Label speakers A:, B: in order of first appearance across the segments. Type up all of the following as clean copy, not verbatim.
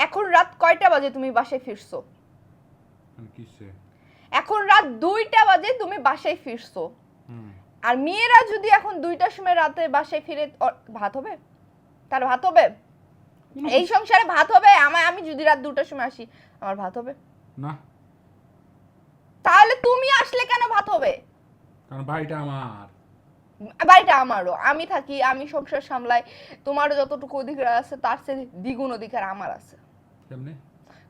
A: এখন রাত কয়টা বাজে তুমি বাসায় ফিরছো?
B: কিসে?
A: এখন রাত 2টা বাজে তুমি বাসায় ফিরছো। আর মেয়েরা যদি এখন 2টার সময় রাতে বাসায় ফিরে ভাত হবে? তার ভাত হবে? এই সংসারে ভাত হবে? আমি যদি রাত 2টার সময় আসি আমার ভাত হবে
B: না।
A: তাহলে তুমি আসলে কেন ভাত হবে?
B: কারণ বাড়িটা আমার।
A: বাড়িটা আমারও, আমি থাকি, আমি সংসার সামলাই, তোমার যতটুকু অধিকার আছে তার চেয়ে দ্বিগুণ অধিকার আমার আছে।
B: কেমনে?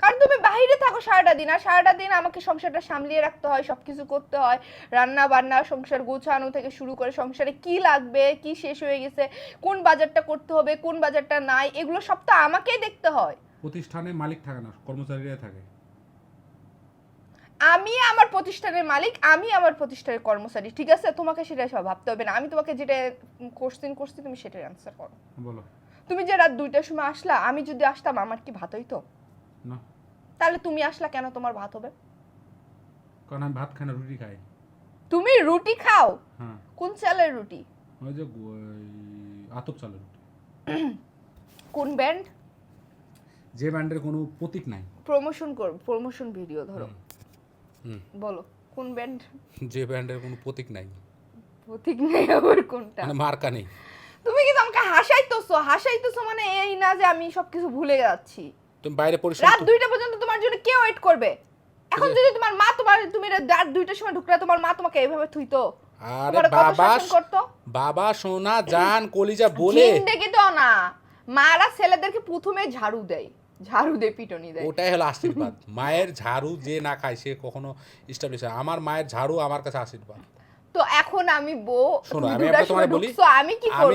A: কারণ তুমি বাইরে থাকো সারাটা দিন, আর সারাটা দিন আমাকে সংসারটা সামলিয়ে রাখতে হয়, সবকিছু করতে হয়, রান্না বান্না, সংসার গোছানো থেকে শুরু করে সংসারে কি লাগবে, কি শেষ হয়ে গেছে, কোন বাজারটা করতে হবে, কোন বাজারটা নাই, এগুলো সব তো আমাকেই দেখতে হয়।
B: প্রতিষ্ঠানের মালিক থাকে না, কর্মচারীরা থাকে।
A: আমি আমার প্রতিষ্ঠানের মালিক, আমি আমার প্রতিষ্ঠানের কর্মচারী, ঠিক আছে? তোমাকে সেটা সব ভাবতে হবে না। আমি তোমাকে যেটা কোশ্চেন করছি তুমি সেটার অ্যান্সার করো।
B: বলো।
A: তুমি যে রাত 2টার সময় আসলা, আমি যদি আসতাম আমার কি ভাত হইতো?
B: না।
A: তাহলে তুমি আসলা কেন তোমার ভাত হবে?
B: কারণ আমি ভাত খাই না, রুটি খাই।
A: তুমি রুটি খাও?
B: হ্যাঁ।
A: কোন চালের রুটি?
B: ওই যে আতপ চালের রুটি।
A: কোন ব্র্যান্ড?
B: যে ব্র্যান্ডের কোনো প্রতীক নাই।
A: প্রমোশন করো, প্রমোশন ভিডিও ধরো। বলো কোন ব্র্যান্ড?
B: যে ব্র্যান্ডের কোনো প্রতীক নাই।
A: প্রতীক নেই আবার কোনটা?
B: মানে মার্কা নেই।
A: তুমি কি আমাকে হাসাইতেছো মানে এই না যে আমি সবকিছু ভুলে যাচ্ছি।
B: তুমি বাইরে পরিশ্রম
A: রাত 2টা পর্যন্ত তোমার জন্য কে ওয়েট করবে? এখন যদি তোমার মা তুমি রাত 2টার সময় ঢুকলে তোমার মা তোমাকে এইভাবে থুইতো?
B: আরে বাবা সোনা জান কলিজা বলে
A: জিন্দেগি তো না, মারা ছেলেদেরকে প্রথমে ঝাড়ু দেয়, ঝাড়ু দিয়ে পিটনি দেয়।
B: ওটাই হলো আশীর্বাদ। মায়ের ঝাড়ু যে না খায় সে কখনো এস্টাবলিশ হয়। আমার মায়ের ঝাড়ু আমার কাছে আশীর্বাদ।
A: তো এখন আমি বউ,
B: শোনো আমি একটা তোমারে বলি,
A: আমি কি করব?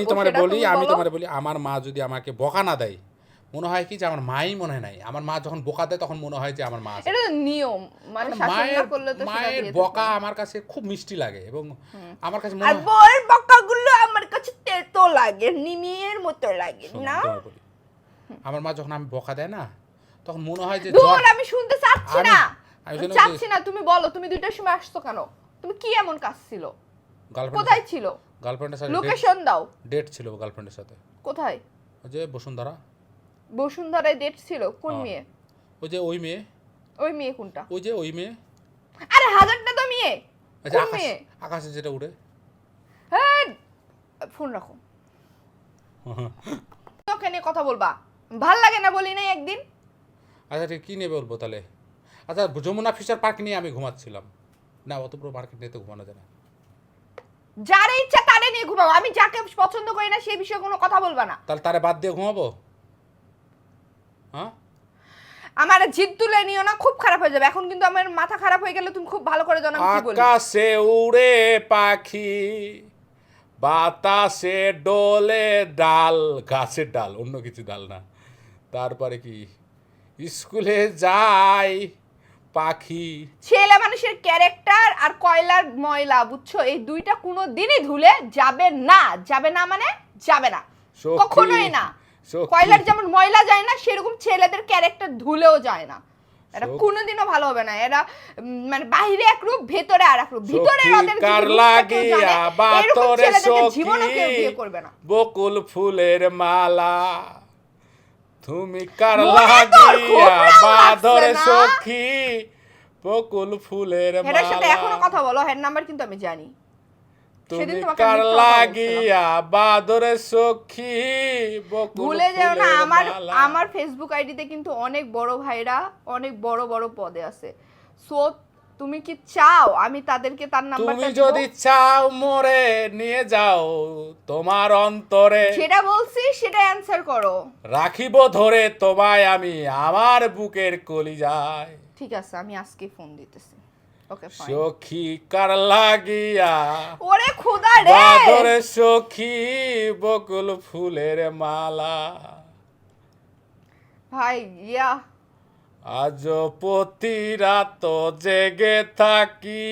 B: আমি তোমারে বলি আমার মা যদি আমাকে বকা না দেয় মনে হয় কি যে আমার মাই মনে হয় নাই। আমার মা যখন বকা দেয় তখন মনে হয় যে আমার মা আছে।
A: এটা তো নিয়ম, মানে শাসন না করলে তো
B: মায়ের বকা আমার কাছে খুব মিষ্টি লাগে এবং আমার কাছে মনে
A: হয় আর বউয়ের বকাগুলো আমার কাছে তেতো লাগে, নিমিয়ের মতো লাগে না।
B: আমার মা যখন আমি বকা দেয় না তখন মনে হয় যে
A: দূর, আমি শুনতে চাচ্ছি না। তুমি বলো তুমি 2টার সময় আসছো কেন? তুমি কি এমন কাজ ছিল? কোথায় ছিল?
B: গার্লফ্রেন্ডের সাথে
A: লোকেশন দাও।
B: ডেট ছিল গার্লফ্রেন্ডের সাথে।
A: কোথায়?
B: ওই যে
A: বসুন্ধরায় ডেট ছিল? কোন মেয়ে?
B: ওই যে ওই মেয়ে।
A: ওই মেয়ে কোনটা?
B: ওই যে ওই মেয়ে।
A: আরে হাজারটা তো মেয়ে।
B: আচ্ছা আকাশে যেটা উড়ে।
A: হ্যাঁ, ফোন রাখো। ওকে নিয়ে কথা বলবা ভাল লাগে না, বলি নাই একদিন?
B: আচ্ছা ঠিক কি নিয়ে বলবো তাহলে? আচ্ছা যমুনা ফিশার পার্ক নিয়ে আমি ঘুমাচ্ছিলাম না, অত বড় মার্কেট নিয়ে তো ঘুমানো যায় না।
A: যার ইচ্ছা তারে নিয়ে ঘুমাও, আমি যাকে পছন্দ করি না সেই বিষয়ে কোনো কথা বলবা না।
B: তাহলে তারে বাদ দিয়ে ঘুমাবো? হ্যাঁ,
A: আমার জিদ তুলে নিও না, খুব খারাপ হয়ে যাবে। এখন কিন্তু আমার মাথা খারাপ হয়ে গেলে তুমি খুব ভালো করে জানো আমি কি বলি।
B: আকাশে উড়ে পাখি, বাতাসে ডোলে ডাল, গাছের ডাল, অন্য কিছু ডাল না। তারপরে কি স্কুলে যায় পাখি।
A: ছেলে মানুষের ক্যারেক্টার আর কয়লার ময়লা, বুঝছো? এই দুইটা কোনো দিনই ধুলে যাবে না। যাবে না মানে যাবে না, কখনোই না। কয়লার যেমন ময়লা যায় না, সেরকম ছেলেদের ক্যারেক্টার ধুলেও যায় না। এটা কোনোদিনও ভালো হবে না। এরা মানে বাইরে এক রূপ, ভেতরে আর এক রূপ। ভিতরে ওদের জীবনও কেউ বিয়ে করবে না।
B: বকুল ফুলের মালা তুমি কার লাগিয়া বাঁধরে সখী, বকুল ফুলের মালা।
A: এর সাথে এখনো কথা বলো, এর নাম্বার কিন্তু আমি জানি।
B: তুমি কার লাগিয়া বাঁধরে সখী, বকুল
A: ভুলে যেও না। আমার ফেসবুক আইডিতে কিন্তু অনেক বড় ভাইরা অনেক বড় বড় পদে আছে। সো তুমি কি চাও আমি তাদেরকে তার নাম্বারটা দিব?
B: তুমি যদি চাও মোরে নিয়ে যাও তোমার অন্তরে,
A: সেটা বলছি, সেটা অ্যানসার করো।
B: রাখিব ধরে তোমায় আমি আমার বুকের কলিজায়।
A: ঠিক আছে, আমি আজকে ফোন দিতেছি। Okay fine.
B: সখী কার লাগিয়া
A: ওরে খোদা রে,
B: বাঁধরে সখী, বকুল ফুলের মালা।
A: ভাই ইয়া
B: আজ প্রতি রাত জেগে থাকি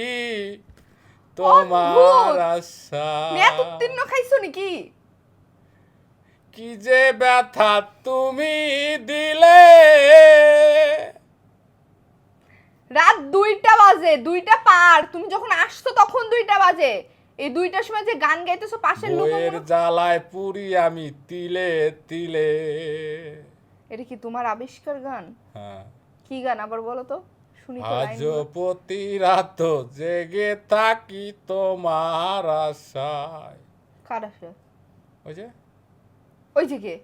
B: তোমার আশা।
A: মেয়ে উত্তীর্ণ খাইছো নাকি?
B: কি যে ব্যথা তুমি দিলে।
A: রাত 2টা বাজে, 2টা পার। তুমি যখন আসছো তখন 2টা বাজে। এই 2টার সময় যে গান গাইতেছো পাশের লোক,
B: বইয়ের জ্বালায় পুরি আমি তিলে তিলে।
A: এটা কি তোমার আবিষ্কার গান?
B: হ্যাঁ।
A: কি গান আবার বলো তো, শুনি তো
B: আজ
A: লাইনগুলো।
B: প্রতি রাত জেগে থাকি তোমার আশায়।
A: কার আসে?
B: ওই যে
A: ওই যে কে?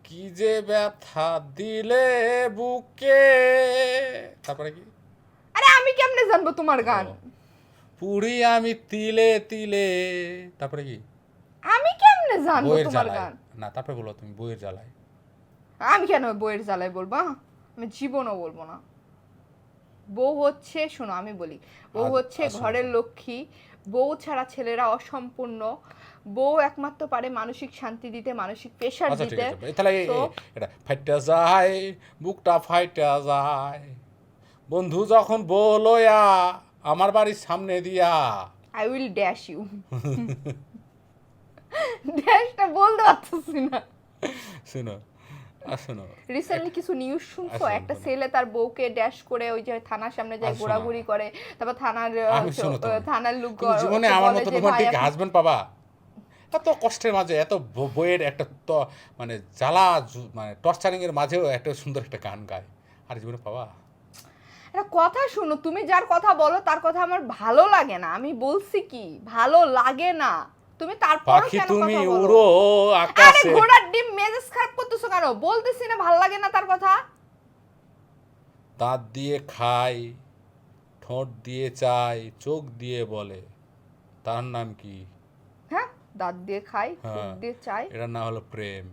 B: কি যে ব্যথা দিলে বুকে, তারপরে কি?
A: আরে আমি কেমনে জানবো তোমার গান?
B: ও, পুরি আমি তিলে তিলে, তারপরে কি?
A: আমি কেমনে জানবো
B: বইয়ের
A: তোমার
B: জ্বালায়।
A: গান?
B: না, তারপরে বলো তুমি বইয়ের জ্বালায়।
A: আমি কেন বইয়ের জ্বালায় বলবো? আমি জীবনও বলবো না। বউ হচ্ছে, শোনো আমি বলি, বউ হচ্ছে ঘরের লক্ষ্মী। বউ ছাড়া ছেলেরা অসম্পূর্ণ। বউ একমাত্র পারে মানসিক শান্তি দিতে, মানসিক প্রেশার
B: আচ্ছা ঠিক
A: দিতে।
B: আছে, তাহলে
A: So,
B: এটা ফাইটা যায়, বুকটা ফাইটা যায়, বন্ধু যখন বলয়া আমার বাড়ির সামনে দিয়া।
A: I will dash you. ড্যাশটা বলতে পারতেছি না।
B: শুনো শোনো,
A: রিসেন্টলি কিছু নিউজ শুনছো?
B: শোনো,
A: একটা
B: শোনো।
A: ছেলে তার বউকে ড্যাশ করে ওই যে থানার সামনে যায়
B: শোনো।
A: ঘোরাঘুরি করে, তারপর
B: আমি শোনো তুমি,
A: থানার লোক
B: তুমি জীবনে
A: ওকে
B: আমার
A: বলে
B: মতো
A: যে,
B: রোমান্টিক
A: ভাই
B: হাজবেন্ড পাবা? এত কষ্টের মাঝে, এত বইয়ের একটা মানে জ্বালা মানে টর্চারিং এর মাঝেও একটা সুন্দর একটা গান গায়, আর জীবনে পাবা?
A: একটা কথা শুনো, তুমি যার কথা বলো তার কথা আমার ভালো লাগে না। আমি বলছি কি ভালো লাগে না, তুমি তারপরও
B: পাখি
A: কেন
B: তুমি
A: কথা বলো?
B: উড়ো
A: আরে
B: আকাশে।
A: ঘোড়ার ডিম, মেজাজ খারাপ করতেছো কেন? বলতেছি না ভালো লাগে না তার কথা।
B: দাঁত দিয়ে খাই, ঠোঁট দিয়ে চাই, চোখ দিয়ে বলে, তার নাম কি?
A: হ্যাঁ, দাঁত দিয়ে খাই, চোখ
B: হ্যাঁ,
A: দিয়ে চাই।
B: এটার নাম হলো প্রেম।